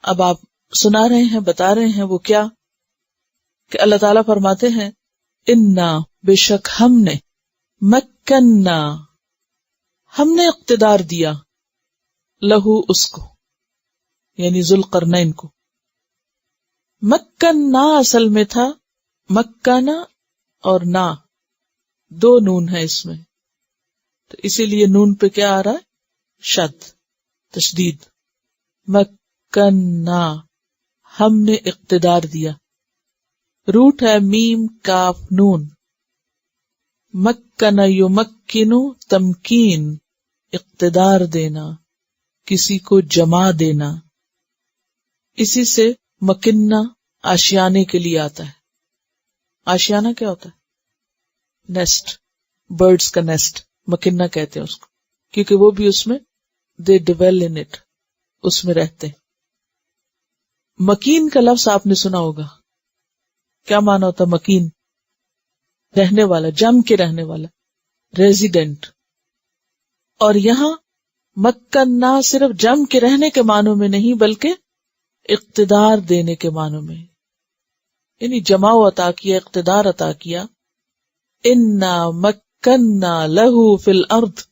اب آپ سنا رہے ہیں، بتا رہے ہیں وہ کیا کہ اللہ تعالیٰ فرماتے ہیں انا بے شک ہم نے مکننا ہم نے اقتدار دیا لہو اس کو یعنی ذوالقرنین کو. مکننا اصل میں تھا مکنا اور نا، دو نون ہے اس میں، تو اسی لیے نون پہ کیا آ رہا ہے؟ شد، تشدید. مکننا ہم نے اقتدار دیا. روٹ ہے میم کاف نون. مکن یمکنو تمکین، اقتدار دینا، کسی کو جما دینا. اسی سے مکننا آشیانے کے لیے آتا ہے. آشیانہ کیا ہوتا ہے؟ نیسٹ، برڈز کا نیسٹ مکننا کہتے ہیں اس کو، کیونکہ وہ بھی اس میں دے ڈویل ان اٹ، اس میں رہتے ہیں. مکین کا لفظ آپ نے سنا ہوگا، کیا معنی ہوتا ہے مکین؟ رہنے والا، جم کے رہنے والا، ریزیڈنٹ. اور یہاں مکننا صرف جم کے رہنے کے معنوں میں نہیں بلکہ اقتدار دینے کے معنوں میں، یعنی جماؤ عطا کیا، اقتدار عطا کیا. انا مکننا لہو فی الارض،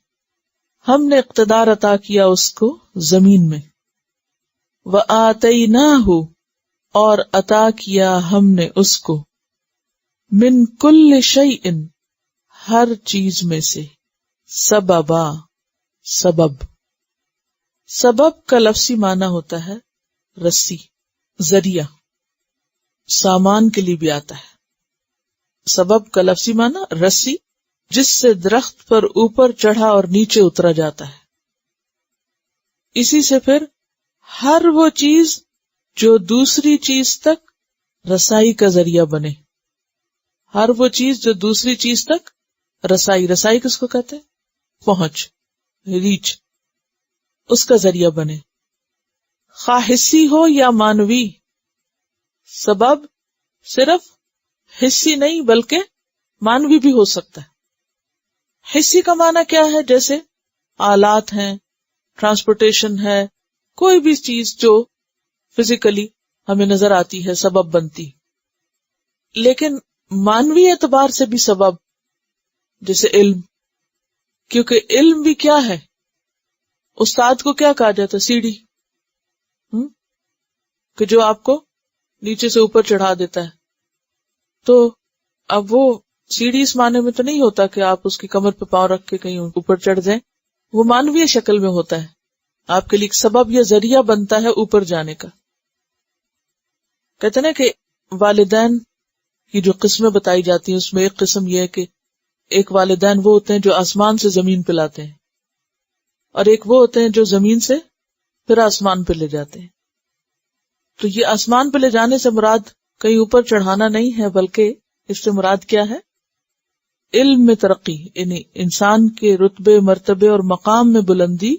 ہم نے اقتدار عطا کیا اس کو زمین میں. وآتیناہ، اور عطا کیا ہم نے اس کو من کل شیء، ہر چیز میں سے، سببا، سبب. سبب کا لفظی معنی ہوتا ہے رسی، ذریعہ، سامان کے لیے بھی آتا ہے. سبب کا لفظی معنی رسی، جس سے درخت پر اوپر چڑھا اور نیچے اترا جاتا ہے. اسی سے پھر ہر وہ چیز جو دوسری چیز تک رسائی کا ذریعہ بنے. ہر وہ چیز جو دوسری چیز تک رسائی، رسائی کس کو کہتے ہیں؟ پہنچ، ریچ، اس کا ذریعہ بنے. خواہ حسی ہو یا مانوی، سبب صرف حسی نہیں بلکہ مانوی بھی ہو سکتا ہے. حسی کا معنی کیا ہے؟ جیسے آلات ہیں، ٹرانسپورٹیشن ہے، کوئی بھی چیز جو فزیکلی ہمیں نظر آتی ہے سبب بنتی. لیکن مانوی اعتبار سے بھی سبب، جیسے علم، کیونکہ علم بھی کیا ہے؟ استاد کو کیا کہا جاتا ہے؟ سیڑھی، کہ جو آپ کو نیچے سے اوپر چڑھا دیتا ہے. تو اب وہ سیڑھی اس معنی میں تو نہیں ہوتا کہ آپ اس کی کمر پہ پاؤں رکھ کے کہیں اوپر چڑھ جائیں، وہ مانوی شکل میں ہوتا ہے، آپ کے لیے ایک سبب یا ذریعہ بنتا ہے اوپر جانے کا. کہتے ہیں نا کہ والدین کی جو قسمیں بتائی جاتی ہیں اس میں ایک قسم یہ ہے کہ ایک والدین وہ ہوتے ہیں جو آسمان سے زمین پہ لاتے ہیں، اور ایک وہ ہوتے ہیں جو زمین سے پھر آسمان پہ لے جاتے ہیں. تو یہ آسمان پہ لے جانے سے مراد کہیں اوپر چڑھانا نہیں ہے، بلکہ اس سے مراد کیا ہے؟ علم میں ترقی، یعنی انسان کے رتبے، مرتبے اور مقام میں بلندی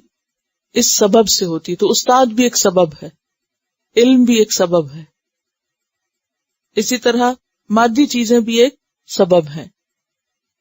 اس سبب سے ہوتی. تو استاد بھی ایک سبب ہے، علم بھی ایک سبب ہے. اسی طرح مادی چیزیں بھی ایک سبب ہیں.